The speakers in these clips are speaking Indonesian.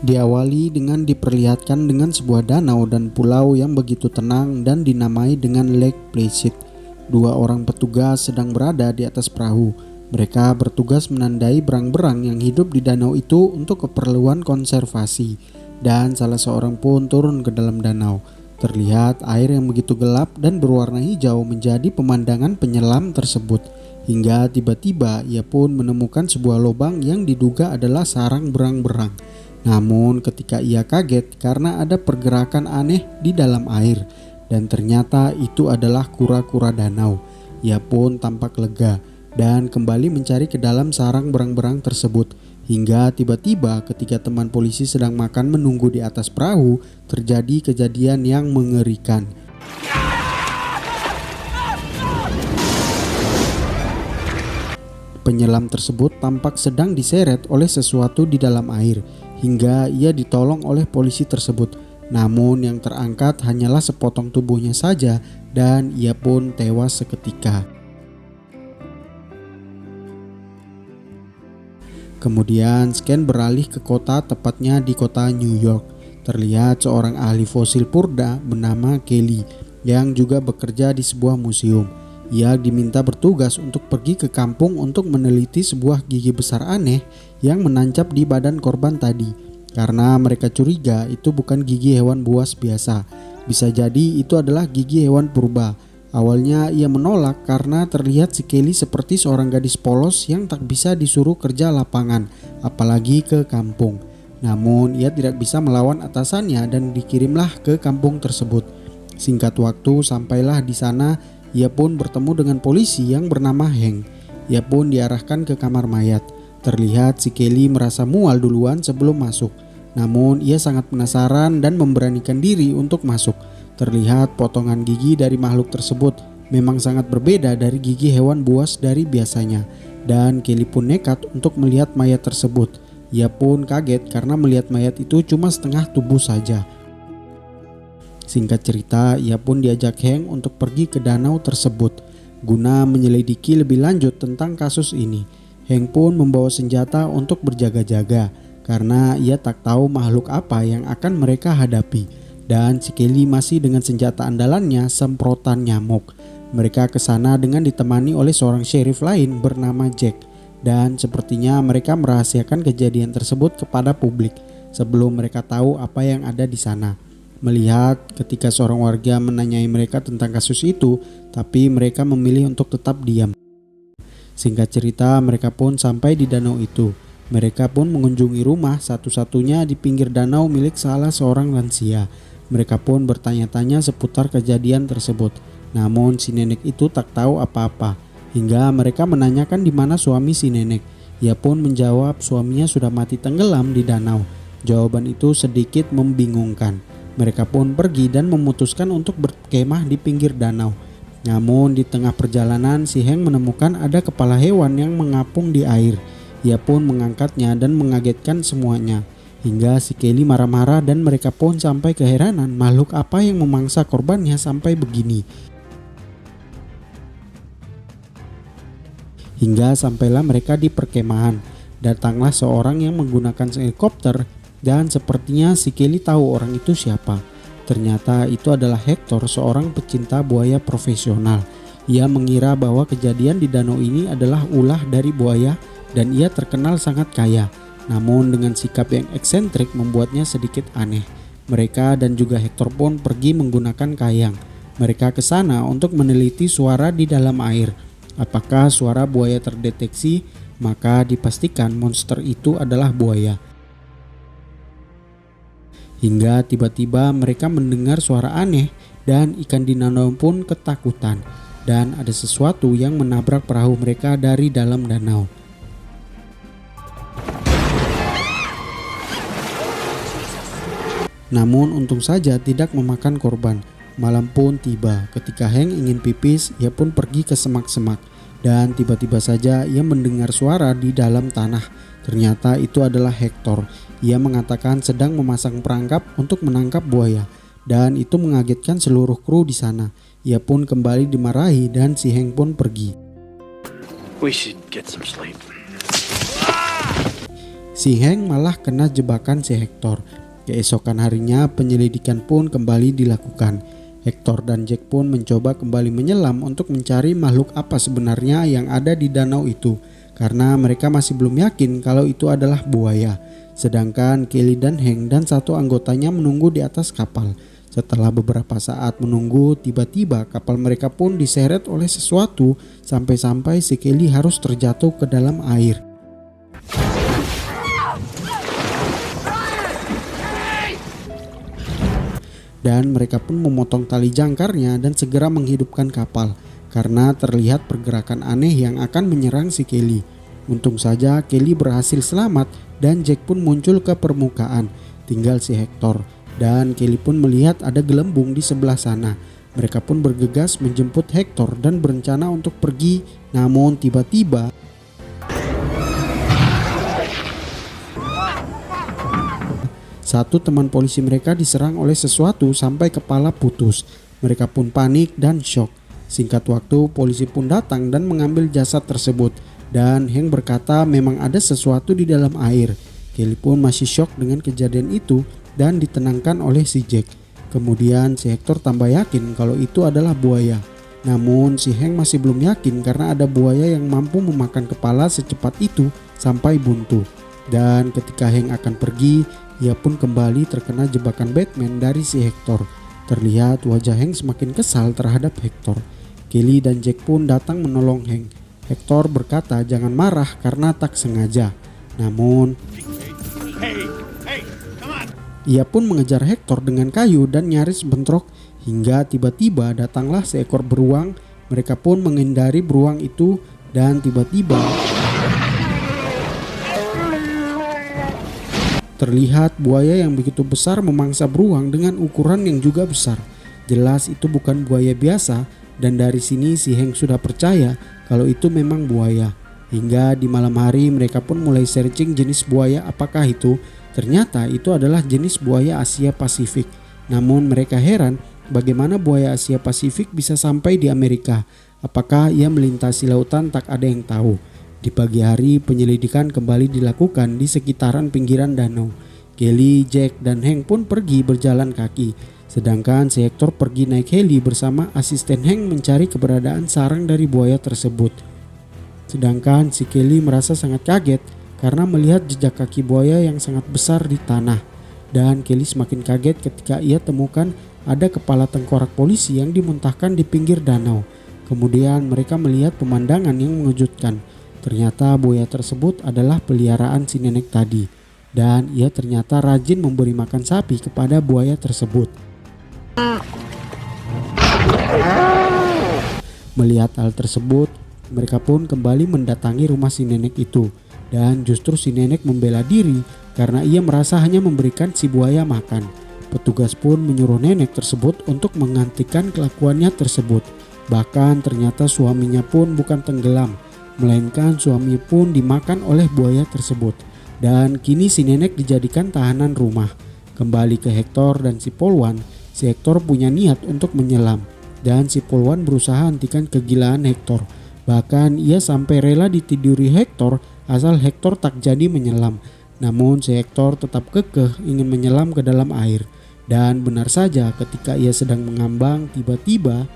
Diawali dengan diperlihatkan dengan sebuah danau dan pulau yang begitu tenang dan dinamai dengan Lake Placid. Dua orang petugas sedang berada di atas perahu. Mereka bertugas menandai berang-berang yang hidup di danau itu untuk keperluan konservasi. Dan salah seorang pun turun ke dalam danau. Terlihat air yang begitu gelap dan berwarna hijau menjadi pemandangan penyelam tersebut. Hingga tiba-tiba ia pun menemukan sebuah lubang yang diduga adalah sarang berang-berang. Namun ketika ia kaget karena ada pergerakan aneh di dalam air dan ternyata itu adalah kura-kura danau. Ia pun tampak lega dan kembali mencari ke dalam sarang berang-berang tersebut. Hingga tiba-tiba ketika teman polisi sedang makan menunggu di atas perahu, terjadi kejadian yang mengerikan. Penyelam tersebut tampak sedang diseret oleh sesuatu di dalam air hingga ia ditolong oleh polisi tersebut. Namun yang terangkat hanyalah sepotong tubuhnya saja dan ia pun tewas seketika. Kemudian scan beralih ke kota, tepatnya di kota New York. Terlihat seorang ahli fosil purba bernama Kelly yang juga bekerja di sebuah museum. Ia diminta bertugas untuk pergi ke kampung untuk meneliti sebuah gigi besar aneh yang menancap di badan korban tadi. Karena mereka curiga itu bukan gigi hewan buas biasa. Bisa jadi itu adalah gigi hewan purba. Awalnya ia menolak karena terlihat si Kelly seperti seorang gadis polos yang tak bisa disuruh kerja lapangan, apalagi ke kampung. Namun ia tidak bisa melawan atasannya dan dikirimlah ke kampung tersebut. Singkat waktu sampailah di sana, ia pun bertemu dengan polisi yang bernama Hank. Ia pun diarahkan ke kamar mayat. Terlihat si Kelly merasa mual duluan sebelum masuk. Namun ia sangat penasaran dan memberanikan diri untuk masuk. Terlihat potongan gigi dari makhluk tersebut memang sangat berbeda dari gigi hewan buas dari biasanya. Dan Kelly pun nekat untuk melihat mayat tersebut. Ia pun kaget karena melihat mayat itu cuma setengah tubuh saja. Singkat cerita, ia pun diajak Hank untuk pergi ke danau tersebut guna menyelidiki lebih lanjut tentang kasus ini. Hank pun membawa senjata untuk berjaga-jaga karena ia tak tahu makhluk apa yang akan mereka hadapi. Dan si Kelly masih dengan senjata andalannya, semprotan nyamuk. Mereka ke sana dengan ditemani oleh seorang sheriff lain bernama Jack. Dan sepertinya mereka merahasiakan kejadian tersebut kepada publik sebelum mereka tahu apa yang ada di sana. Melihat ketika seorang warga menanyai mereka tentang kasus itu, tapi mereka memilih untuk tetap diam. Singkat cerita, mereka pun sampai di danau itu. Mereka pun mengunjungi rumah satu-satunya di pinggir danau milik salah seorang lansia. Mereka pun bertanya-tanya seputar kejadian tersebut. Namun si nenek itu tak tahu apa-apa. Hingga mereka menanyakan di mana suami si nenek. Ia pun menjawab suaminya sudah mati tenggelam di danau. Jawaban itu sedikit membingungkan. Mereka pun pergi dan memutuskan untuk berkemah di pinggir danau. Namun di tengah perjalanan si Hank menemukan ada kepala hewan yang mengapung di air. Ia pun mengangkatnya dan mengagetkan semuanya. Hingga si Kelly marah-marah dan mereka pun sampai keheranan makhluk apa yang memangsa korbannya sampai begini. Hingga sampailah mereka di perkemahan. Datanglah seorang yang menggunakan helikopter dan sepertinya si Kelly tahu orang itu siapa. Ternyata itu adalah Hector, seorang pecinta buaya profesional. Ia mengira bahwa kejadian di danau ini adalah ulah dari buaya dan ia terkenal sangat kaya. Namun dengan sikap yang eksentrik membuatnya sedikit aneh. Mereka dan juga Hector pun pergi menggunakan kayang. Mereka ke sana untuk meneliti suara di dalam air. Apakah suara buaya terdeteksi, maka dipastikan monster itu adalah buaya. Hingga tiba-tiba mereka mendengar suara aneh dan ikan di danau pun ketakutan. Dan ada sesuatu yang menabrak perahu mereka dari dalam danau. Namun untung saja tidak memakan korban. Malam pun tiba. Ketika Hank ingin pipis, ia pun pergi ke semak-semak. Dan tiba-tiba saja ia mendengar suara di dalam tanah. Ternyata itu adalah Hector. Ia mengatakan sedang memasang perangkap untuk menangkap buaya. Dan itu mengagetkan seluruh kru di sana. Ia pun kembali dimarahi dan si Hank pun pergi. We should get some sleep. Si Hank malah kena jebakan si Hector. Keesokan harinya penyelidikan pun kembali dilakukan. Hector dan Jack pun mencoba kembali menyelam untuk mencari makhluk apa sebenarnya yang ada di danau itu, karena mereka masih belum yakin kalau itu adalah buaya. Sedangkan Kelly dan Hank dan satu anggotanya menunggu di atas kapal. Setelah beberapa saat menunggu, tiba-tiba kapal mereka pun diseret oleh sesuatu sampai-sampai si Kelly harus terjatuh ke dalam air. Dan mereka pun memotong tali jangkarnya dan segera menghidupkan kapal karena terlihat pergerakan aneh yang akan menyerang si Kelly. Untung saja Kelly berhasil selamat dan Jack pun muncul ke permukaan. Tinggal si Hector, dan Kelly pun melihat ada gelembung di sebelah sana. Mereka pun bergegas menjemput Hector dan berencana untuk pergi. Namun tiba-tiba satu teman polisi mereka diserang oleh sesuatu sampai kepala putus. Mereka pun panik dan shock. Singkat waktu polisi pun datang dan mengambil jasad tersebut. Dan Hank berkata memang ada sesuatu di dalam air. Kelly pun masih shock dengan kejadian itu dan ditenangkan oleh si Jack. Kemudian si Hector tambah yakin kalau itu adalah buaya. Namun si Hank masih belum yakin karena ada buaya yang mampu memakan kepala secepat itu sampai buntu. Dan ketika Hank akan pergi, ia pun kembali terkena jebakan Batman dari si Hector. Terlihat wajah Hank semakin kesal terhadap Hector. Kelly dan Jack pun datang menolong Hank. Hector berkata jangan marah karena tak sengaja. Namun ia pun mengejar Hector dengan kayu dan nyaris bentrok hingga tiba-tiba datanglah seekor beruang. Mereka pun menghindari beruang itu dan tiba-tiba terlihat buaya yang begitu besar memangsa beruang dengan ukuran yang juga besar. Jelas itu bukan buaya biasa dan dari sini si Hank sudah percaya kalau itu memang buaya. Hingga di malam hari mereka pun mulai searching jenis buaya apakah itu. Ternyata itu adalah jenis buaya Asia Pasifik. Namun mereka heran bagaimana buaya Asia Pasifik bisa sampai di Amerika. Apakah ia melintasi lautan tak ada yang tahu. Di pagi hari penyelidikan kembali dilakukan di sekitaran pinggiran danau. Kelly, Jack, dan Hank pun pergi berjalan kaki. Sedangkan si Hector pergi naik heli bersama asisten Hank mencari keberadaan sarang dari buaya tersebut. Sedangkan si Kelly merasa sangat kaget karena melihat jejak kaki buaya yang sangat besar di tanah. Dan Kelly semakin kaget ketika ia temukan ada kepala tengkorak polisi yang dimuntahkan di pinggir danau. Kemudian mereka melihat pemandangan yang mengejutkan. Ternyata buaya tersebut adalah peliharaan si nenek tadi. Dan ia ternyata rajin memberi makan sapi kepada buaya tersebut. Melihat hal tersebut, mereka pun kembali mendatangi rumah si nenek itu. Dan justru si nenek membela diri karena ia merasa hanya memberikan si buaya makan. Petugas pun menyuruh nenek tersebut untuk menghentikan kelakuannya tersebut. Bahkan ternyata suaminya pun bukan tenggelam, melainkan suami pun dimakan oleh buaya tersebut. Dan kini si nenek dijadikan tahanan rumah. Kembali ke Hector dan si Polwan, si Hector punya niat untuk menyelam. Dan si Polwan berusaha hentikan kegilaan Hector. Bahkan ia sampai rela ditiduri Hector asal Hector tak jadi menyelam. Namun si Hector tetap kekeh ingin menyelam ke dalam air. Dan benar saja ketika ia sedang mengambang, tiba-tiba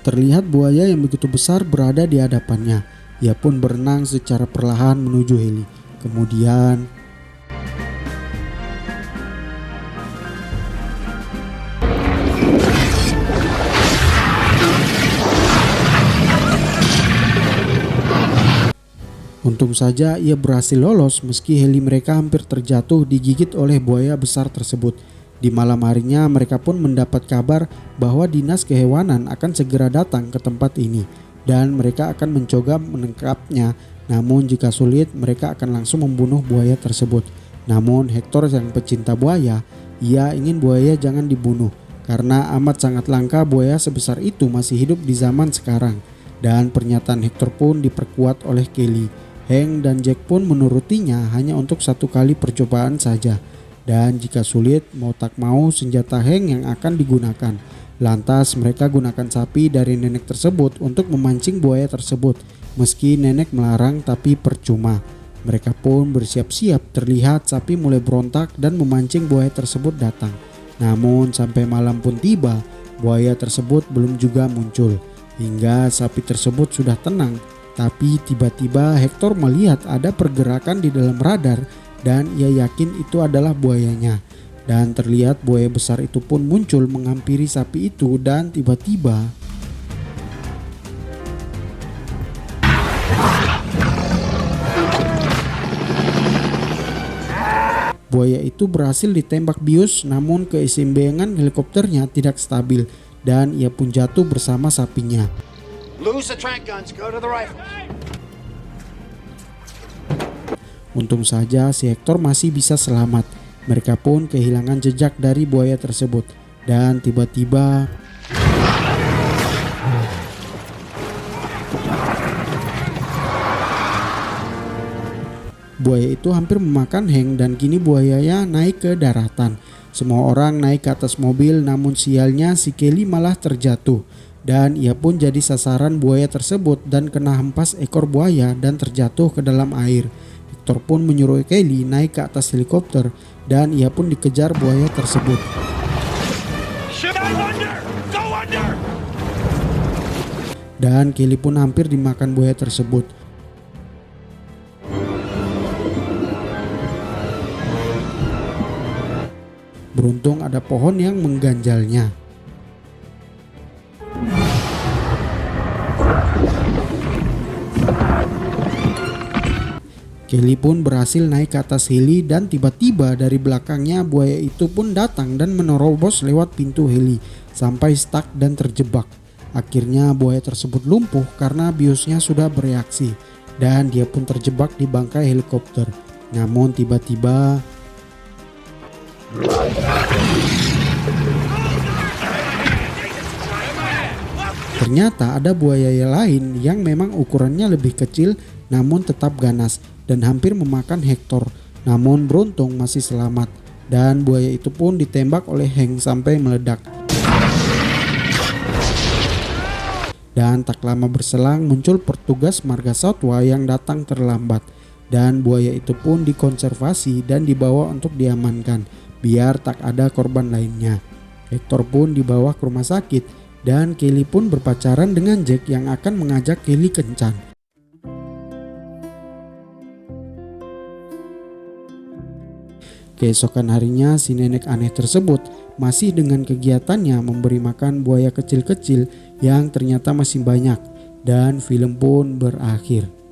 terlihat buaya yang begitu besar berada di hadapannya. Ia pun berenang secara perlahan menuju heli. Kemudian untung saja ia berhasil lolos meski heli mereka hampir terjatuh digigit oleh buaya besar tersebut. Di malam harinya mereka pun mendapat kabar bahwa dinas kehewanan akan segera datang ke tempat ini dan mereka akan mencoba menangkapnya. Namun jika sulit mereka akan langsung membunuh buaya tersebut. Namun Hector yang pecinta buaya, ia ingin buaya jangan dibunuh karena amat sangat langka buaya sebesar itu masih hidup di zaman sekarang. Dan pernyataan Hector pun diperkuat oleh Kelly. Hank dan Jack pun menurutinya hanya untuk satu kali percobaan saja. Dan jika sulit mau tak mau senjata Hank yang akan digunakan. Lantas mereka gunakan sapi dari nenek tersebut untuk memancing buaya tersebut. Meski nenek melarang tapi percuma. Mereka pun bersiap-siap, terlihat sapi mulai berontak dan memancing buaya tersebut datang. Namun sampai malam pun tiba, buaya tersebut belum juga muncul. Hingga sapi tersebut sudah tenang. Tapi tiba-tiba Hector melihat ada pergerakan di dalam radar dan ia yakin itu adalah buayanya. Dan terlihat buaya besar itu pun muncul menghampiri sapi itu dan tiba-tiba buaya itu berhasil ditembak bius, namun keseimbangan helikopternya tidak stabil dan ia pun jatuh bersama sapinya. Untung saja si Hector masih bisa selamat. Mereka pun kehilangan jejak dari buaya tersebut dan tiba-tiba buaya itu hampir memakan Hank dan kini buayanya naik ke daratan. Semua orang naik ke atas mobil, namun sialnya si Kelly malah terjatuh dan ia pun jadi sasaran buaya tersebut dan kena hempas ekor buaya dan terjatuh ke dalam air. Hector pun menyuruh Kelly naik ke atas helikopter dan ia pun dikejar buaya tersebut. Dan Kelly pun hampir dimakan buaya tersebut. Beruntung ada pohon yang mengganjalnya. Kelly pun berhasil naik ke atas heli dan tiba-tiba dari belakangnya buaya itu pun datang dan menerobos lewat pintu heli sampai stuck dan terjebak. Akhirnya buaya tersebut lumpuh karena biusnya sudah bereaksi dan dia pun terjebak di bangkai helikopter. Namun tiba-tiba ternyata ada buaya lain yang memang ukurannya lebih kecil namun tetap ganas dan hampir memakan Hector. Namun beruntung masih selamat dan buaya itu pun ditembak oleh Hank sampai meledak. Dan tak lama berselang muncul petugas marga satwa yang datang terlambat dan buaya itu pun dikonservasi dan dibawa untuk diamankan biar tak ada korban lainnya. Hector pun dibawa ke rumah sakit dan Kelly pun berpacaran dengan Jack yang akan mengajak Kelly kencan. Keesokan harinya si nenek aneh tersebut masih dengan kegiatannya memberi makan buaya kecil-kecil yang ternyata masih banyak dan film pun berakhir.